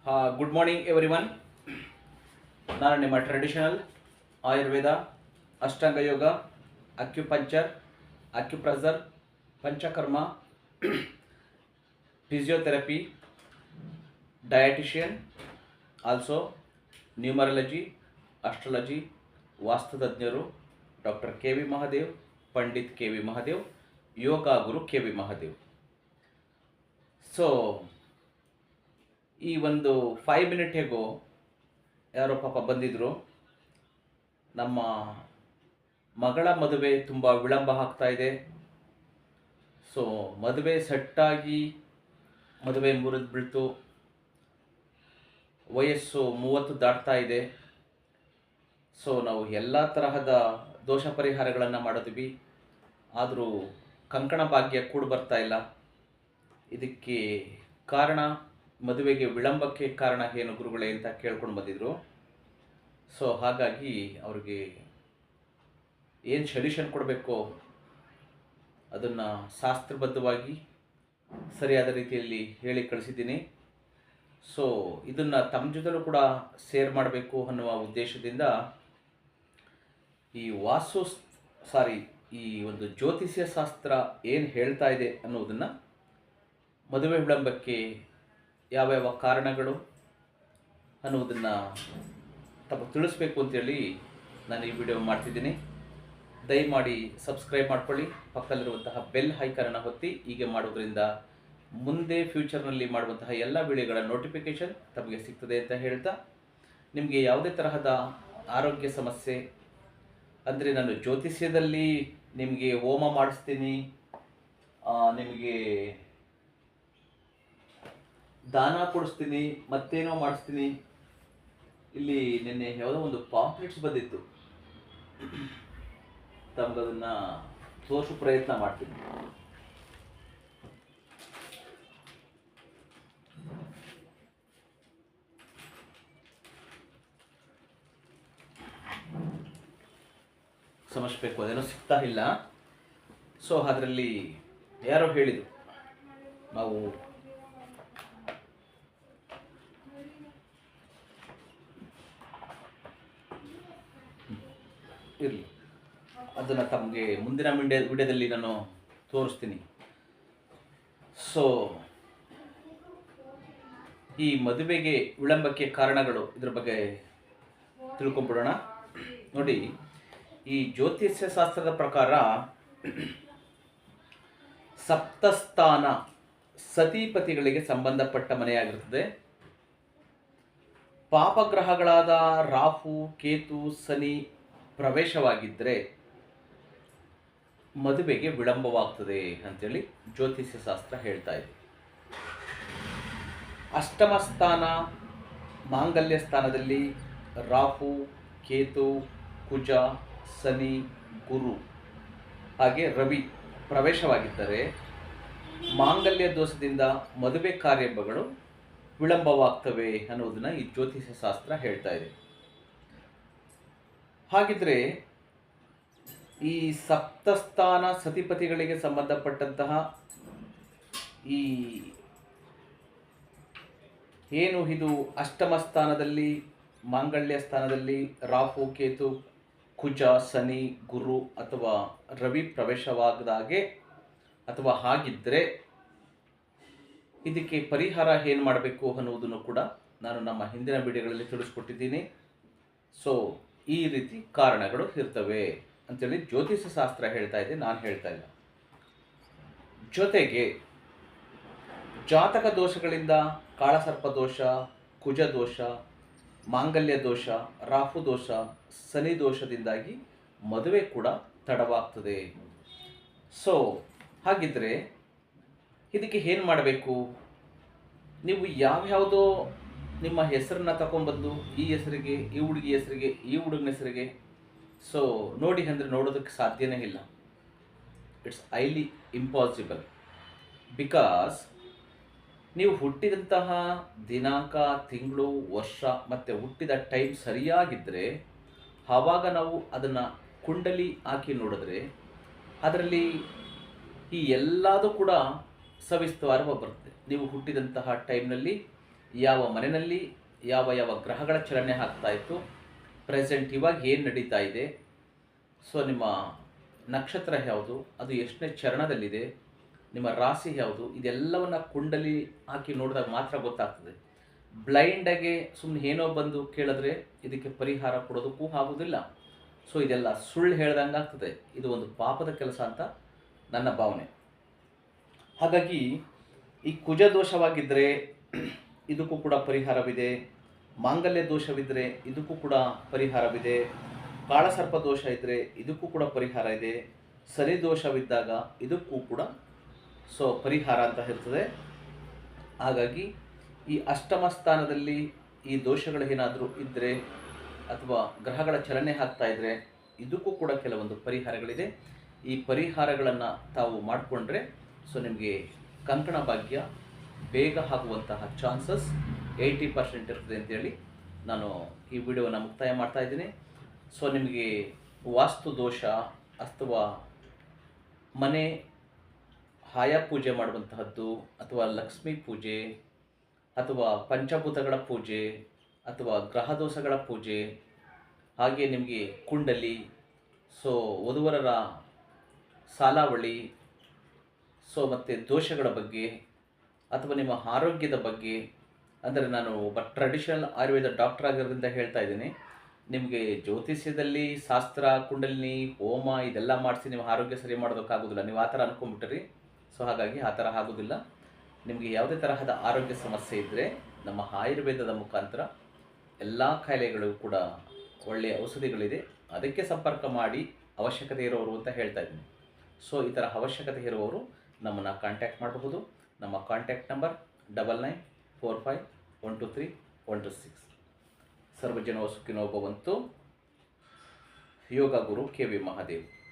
Good morning everyone. ನಾನು ನಿಮ್ಮ traditional Ayurveda, Ashtanga yoga, acupuncture, acupressure, Panchakarma, physiotherapy, dietitian, also numerology, astrology, ವಾಸ್ತುತಜ್ಞರು doctor K V Mahadev, Pandit K V Mahadev, yoga guru K V Mahadev. So ಈ ಒಂದು 5 minute ಹೇಗೋ ಯಾರೋ ಪಾಪ ಬಂದಿದ್ದರು. ನಮ್ಮ ಮಗಳ ಮದುವೆ ತುಂಬ ವಿಳಂಬ ಆಗ್ತಾ ಇದೆ. ಸೊ ಮದುವೆ ಸೆಟ್ಟಾಗಿ ಮದುವೆ ಮುರಿದು ಬೀಳ್ತು. ವಯಸ್ಸು 30 ದಾಟ್ತಾ ಇದೆ. ಸೊ ನಾವು ಎಲ್ಲ ತರಹದ ದೋಷ ಪರಿಹಾರಗಳನ್ನು ಮಾಡಿದ್ವಿ, ಆದರೂ ಕಂಕಣ ಭಾಗ್ಯ ಕೂಡ ಬರ್ತಾ ಇಲ್ಲ. ಇದಕ್ಕೆ ಕಾರಣ, ಮದುವೆಗೆ ವಿಳಂಬಕ್ಕೆ ಕಾರಣ ಏನು ಗುರುಗಳೇ ಅಂತ ಕೇಳ್ಕೊಂಡು ಬಂದಿದ್ರು. ಸೊ ಹಾಗಾಗಿ ಅವ್ರಿಗೆ ಏನು ಸೊಲ್ಯೂಷನ್ ಕೊಡಬೇಕೋ ಅದನ್ನು ಶಾಸ್ತ್ರಬದ್ಧವಾಗಿ ಸರಿಯಾದ ರೀತಿಯಲ್ಲಿ ಹೇಳಿ ಕಳಿಸಿದ್ದೀನಿ. ಸೊ ಇದನ್ನು ತಮ್ಮ ಜೊತೆಲೂ ಕೂಡ ಶೇರ್ ಮಾಡಬೇಕು ಅನ್ನುವ ಉದ್ದೇಶದಿಂದ ಈ ಒಂದು ಜ್ಯೋತಿಷ್ಯ ಶಾಸ್ತ್ರ ಏನು ಹೇಳ್ತಾ ಇದೆ ಅನ್ನೋದನ್ನು, ಮದುವೆ ವಿಳಂಬಕ್ಕೆ ಯಾವ್ಯಾವ ಕಾರಣಗಳು ಅನ್ನೋದನ್ನು ತಮಗೆ ತಿಳಿಸ್ಬೇಕು ಅಂತೇಳಿ ನಾನು ಈ ವಿಡಿಯೋ ಮಾಡ್ತಿದ್ದೀನಿ. ದಯಮಾಡಿ ಸಬ್ಸ್ಕ್ರೈಬ್ ಮಾಡ್ಕೊಳ್ಳಿ, ಪಕ್ಕದಲ್ಲಿರುವಂತಹ ಬೆಲ್ ಐಕಾನನ್ನು ಒತ್ತಿ. ಹೀಗೆ ಮಾಡೋದ್ರಿಂದ ಮುಂದೆ ಫ್ಯೂಚರ್ನಲ್ಲಿ ಮಾಡುವಂತಹ ಎಲ್ಲ ವಿಡಿಯೋಗಳ ನೋಟಿಫಿಕೇಷನ್ ತಮಗೆ ಸಿಗ್ತದೆ ಅಂತ ಹೇಳ್ತಾ, ನಿಮಗೆ ಯಾವುದೇ ತರಹದ ಆರೋಗ್ಯ ಸಮಸ್ಯೆ ಅಂದರೆ, ನಾನು ಜ್ಯೋತಿಷ್ಯದಲ್ಲಿ ನಿಮಗೆ ಹೋಮ ಮಾಡಿಸ್ತೀನಿ, ನಿಮಗೆ ದಾನ ಕೊಡಿಸ್ತೀನಿ, ಮತ್ತೇನೋ ಮಾಡಿಸ್ತೀನಿ. ಇಲ್ಲಿ ನಿನ್ನೆ ಯಾವುದೋ ಒಂದು ಪಾಂಪ್ಲೆಟ್ಸ್ ಬಂದಿತ್ತು, ತಮಗದನ್ನು ತೋರಿಸೋ ಪ್ರಯತ್ನ ಮಾಡ್ತೀನಿ. ಸಮಸ್ಬೇಕು, ಅದೇನೋ ಸಿಗ್ತಾ ಇಲ್ಲ. ಸೊ ಅದರಲ್ಲಿ ಯಾರೋ ಹೇಳಿದರು, ನಾವು ಇರಲಿ, ಅದನ್ನು ತಮಗೆ ಮುಂದಿನ ವಿಡಿಯೋದಲ್ಲಿ ನಾನು ತೋರಿಸ್ತೀನಿ. ಸೊ ಈ ಮದುವೆಗೆ ವಿಳಂಬಕ್ಕೆ ಕಾರಣಗಳು, ಇದ್ರ ಬಗ್ಗೆ ತಿಳ್ಕೊಂಬಿಡೋಣ. ನೋಡಿ, ಈ ಜ್ಯೋತಿಷ್ಯ ಶಾಸ್ತ್ರದ ಪ್ರಕಾರ ಸಪ್ತಸ್ಥಾನ ಸತಿಪತಿಗಳಿಗೆ ಸಂಬಂಧಪಟ್ಟ ಮನೆಯಾಗಿರುತ್ತದೆ. ಪಾಪಗ್ರಹಗಳಾದ ರಾಹು, ಕೇತು, ಶನಿ ಪ್ರವೇಶವಾಗಿದ್ದರೆ ಮದುವೆಗೆ ವಿಳಂಬವಾಗ್ತದೆ ಅಂತೇಳಿ ಜ್ಯೋತಿಷ್ಯ ಶಾಸ್ತ್ರ ಹೇಳ್ತಾ ಇದೆ. ಅಷ್ಟಮ ಸ್ಥಾನ ಮಾಂಗಲ್ಯ ಸ್ಥಾನದಲ್ಲಿ ರಾಹು, ಕೇತು, ಕುಜ, ಶನಿ, ಗುರು ಹಾಗೆ ರವಿ ಪ್ರವೇಶವಾಗಿದ್ದರೆ ಮಾಂಗಲ್ಯ ದೋಷದಿಂದ ಮದುವೆ ಕಾರ್ಯಗಳು ವಿಳಂಬವಾಗ್ತವೆ ಅನ್ನೋದನ್ನು ಈ ಜ್ಯೋತಿಷ್ಯ ಶಾಸ್ತ್ರ ಹೇಳ್ತಾ ಇದೆ. ಹಾಗಿದ್ರೆ ಈ ಸಪ್ತಸ್ಥಾನ ಸತಿಪತಿಗಳಿಗೆ ಸಂಬಂಧಪಟ್ಟಂತಹ ಈ ಏನು ಇದು ಅಷ್ಟಮ ಸ್ಥಾನದಲ್ಲಿ ಮಾಂಗಲ್ಯ ಸ್ಥಾನದಲ್ಲಿ ರಾಹು, ಕೇತು, ಕುಜ, ಶನಿ, ಗುರು ಅಥವಾ ರವಿ ಪ್ರವೇಶವಾಗದಾಗೆ ಅಥವಾ ಹಾಗಿದ್ದರೆ ಇದಕ್ಕೆ ಪರಿಹಾರ ಏನು ಮಾಡಬೇಕು ಅನ್ನುವುದನ್ನು ಕೂಡ ನಾನು ನಮ್ಮ ಹಿಂದಿನ ವಿಡಿಯೋಗಳಲ್ಲಿ ತಿಳಿಸ್ಕೊಟ್ಟಿದ್ದೀನಿ. ಸೊ ಈ ರೀತಿ ಕಾರಣಗಳು ಇರ್ತವೆ ಅಂತೇಳಿ ಜ್ಯೋತಿಷ್ಯ ಶಾಸ್ತ್ರ ಹೇಳ್ತಾ ಇದೆ, ನಾನು ಹೇಳ್ತಾ ಇಲ್ಲ. ಜೊತೆಗೆ ಜಾತಕ ದೋಷಗಳಿಂದ ಕಾಳಸರ್ಪ ದೋಷ, ಕುಜ ದೋಷ, ಮಾಂಗಲ್ಯ ದೋಷ, ರಾಹು ದೋಷ, ಶನಿ ದೋಷದಿಂದಾಗಿ ಮದುವೆ ಕೂಡ ತಡವಾಗ್ತದೆ. ಸೊ ಹಾಗಿದ್ರೆ ಇದಕ್ಕೆ ಏನು ಮಾಡಬೇಕು? ನೀವು ಯಾವ್ಯಾವುದೋ ನಿಮ್ಮ ಹೆಸರನ್ನ ತಗೊಂಡ್ಬಂದು ಈ ಹೆಸರಿಗೆ, ಈ ಹುಡುಗಿ ಹೆಸರಿಗೆ, ಈ ಹುಡುಗನ ಹೆಸರಿಗೆ ಸೊ ನೋಡಿ ಅಂದರೆ ನೋಡೋದಕ್ಕೆ ಸಾಧ್ಯನೇ ಇಲ್ಲ. It's highly impossible. ಬಿಕಾಸ್ ನೀವು ಹುಟ್ಟಿದಂತಹ ದಿನಾಂಕ, ತಿಂಗಳು, ವರ್ಷ ಮತ್ತು ಹುಟ್ಟಿದ ಟೈಮ್ ಸರಿಯಾಗಿದ್ದರೆ ಆವಾಗ ನಾವು ಅದನ್ನು ಕುಂಡಲಿ ಹಾಕಿ ನೋಡಿದ್ರೆ ಅದರಲ್ಲಿ ಈ ಎಲ್ಲದೂ ಕೂಡ ಸವಿಸ್ತಾರವಾಗಿ ಬರುತ್ತೆ. ನೀವು ಹುಟ್ಟಿದಂತಹ ಟೈಮ್ನಲ್ಲಿ ಯಾವ ಮನೆಯಲ್ಲಿ ಯಾವ ಯಾವ ಗ್ರಹಗಳ ಚಲನೆ ಆಗ್ತಾ ಇತ್ತು, ಪ್ರೆಸೆಂಟ್ ಇವಾಗ ಏನು ನಡೀತಾ ಇದೆ, ಸೊ ನಿಮ್ಮ ನಕ್ಷತ್ರ ಯಾವುದು, ಅದು ಎಷ್ಟನೇ ಚರಣದಲ್ಲಿದೆ, ನಿಮ್ಮ ರಾಶಿ ಯಾವುದು, ಇದೆಲ್ಲವನ್ನು ಕುಂಡಲಿ ಹಾಕಿ ನೋಡಿದಾಗ ಮಾತ್ರ ಗೊತ್ತಾಗ್ತದೆ. ಬ್ಲೈಂಡಾಗೆ ಸುಮ್ಮನೆ ಏನೋ ಬಂದು ಕೇಳಿದ್ರೆ ಇದಕ್ಕೆ ಪರಿಹಾರ ಕೊಡೋದಕ್ಕೂ ಆಗೋದಿಲ್ಲ. ಸೊ ಇದೆಲ್ಲ ಸುಳ್ಳು ಹೇಳ್ದಂಗೆ ಆಗ್ತದೆ. ಇದು ಒಂದು ಪಾಪದ ಕೆಲಸ ಅಂತ ನನ್ನ ಭಾವನೆ. ಹಾಗಾಗಿ ಈ ಕುಜ ದೋಷವಾಗಿದ್ದರೆ ಇದಕ್ಕೂ ಕೂಡ ಪರಿಹಾರವಿದೆ. ಮಾಂಗಲ್ಯ ದೋಷವಿದ್ದರೆ ಇದಕ್ಕೂ ಕೂಡ ಪರಿಹಾರವಿದೆ. ಕಾಳಸರ್ಪ ದೋಷ ಇದ್ದರೆ ಇದಕ್ಕೂ ಕೂಡ ಪರಿಹಾರ ಇದೆ. ಶನಿ ದೋಷವಿದ್ದಾಗ ಇದಕ್ಕೂ ಕೂಡ ಪರಿಹಾರ ಅಂತ ಇರ್ತದೆ. ಹಾಗಾಗಿ ಈ ಅಷ್ಟಮ ಸ್ಥಾನದಲ್ಲಿ ಈ ದೋಷಗಳು ಏನಾದರೂ ಇದ್ದರೆ ಅಥವಾ ಗ್ರಹಗಳ ಚಲನೆ ಆಗ್ತಾ ಇದ್ದರೆ ಇದಕ್ಕೂ ಕೂಡ ಕೆಲವೊಂದು ಪರಿಹಾರಗಳಿದೆ. ಈ ಪರಿಹಾರಗಳನ್ನು ತಾವು ಮಾಡಿಕೊಂಡ್ರೆ ನಿಮಗೆ ಕಂಕಣ ಭಾಗ್ಯ ಬೇಗ ಆಗುವಂತಹ ಚಾನ್ಸಸ್ 80% ಇರ್ತದೆ ಅಂತೇಳಿ ನಾನು ಈ ವಿಡಿಯೋವನ್ನು ಮುಕ್ತಾಯ ಮಾಡ್ತಾ ಇದ್ದೀನಿ. ನಿಮಗೆ ವಾಸ್ತು ದೋಷ ಅಥವಾ ಮನೆ ಆಯಾ ಪೂಜೆ ಮಾಡುವಂತಹದ್ದು ಅಥವಾ ಲಕ್ಷ್ಮೀ ಪೂಜೆ ಅಥವಾ ಪಂಚಭೂತಗಳ ಪೂಜೆ ಅಥವಾ ಗ್ರಹ ದೋಷಗಳ ಪೂಜೆ, ಹಾಗೆ ನಿಮಗೆ ಕುಂಡಲಿ, ವಧುವರರ ಸಾಲಾವಳಿ, ಮತ್ತು ದೋಷಗಳ ಬಗ್ಗೆ ಅಥವಾ ನಿಮ್ಮ ಆರೋಗ್ಯದ ಬಗ್ಗೆ, ಅಂದರೆ ನಾನು ಒಬ್ಬ ಟ್ರೆಡಿಷನಲ್ ಆಯುರ್ವೇದ ಡಾಕ್ಟರ್ ಆಗಿರೋದ್ರಿಂದ ಹೇಳ್ತಾ ಇದ್ದೀನಿ. ನಿಮಗೆ ಜ್ಯೋತಿಷ್ಯದಲ್ಲಿ ಶಾಸ್ತ್ರ, ಕುಂಡಲಿನಿ, ಹೋಮ ಇದೆಲ್ಲ ಮಾಡಿಸಿ ನಿಮ್ಮ ಆರೋಗ್ಯ ಸರಿ ಮಾಡೋದಕ್ಕಾಗೋದಿಲ್ಲ. ನೀವು ಆ ಥರ ಅಂದ್ಕೊಂಡ್ಬಿಟ್ಟಿರಿ. ಹಾಗಾಗಿ ಆ ಥರ ಆಗೋದಿಲ್ಲ. ನಿಮಗೆ ಯಾವುದೇ ತರಹದ ಆರೋಗ್ಯ ಸಮಸ್ಯೆ ಇದ್ದರೆ ನಮ್ಮ ಆಯುರ್ವೇದದ ಮುಖಾಂತರ ಎಲ್ಲ ಕಾಯಿಲೆಗಳಿಗೂ ಕೂಡ ಒಳ್ಳೆಯ ಔಷಧಿಗಳಿದೆ. ಅದಕ್ಕೆ ಸಂಪರ್ಕ ಮಾಡಿ ಅವಶ್ಯಕತೆ ಇರೋರು ಅಂತ ಹೇಳ್ತಾ ಇದ್ದೀನಿ. ಈ ಥರ ಅವಶ್ಯಕತೆ ಇರುವವರು ನಮ್ಮನ್ನು ಕಾಂಟ್ಯಾಕ್ಟ್ ಮಾಡಬಹುದು. ನಮ್ಮ ಕಾಂಟ್ಯಾಕ್ಟ್ ನಂಬರ್ 9945123126. ಸರ್ವಜನೋ ಸುಖಿನೋ ಭವಂತು. ಯೋಗ ಗುರು ಕೆ ವಿ ಮಹಾದೇವ್.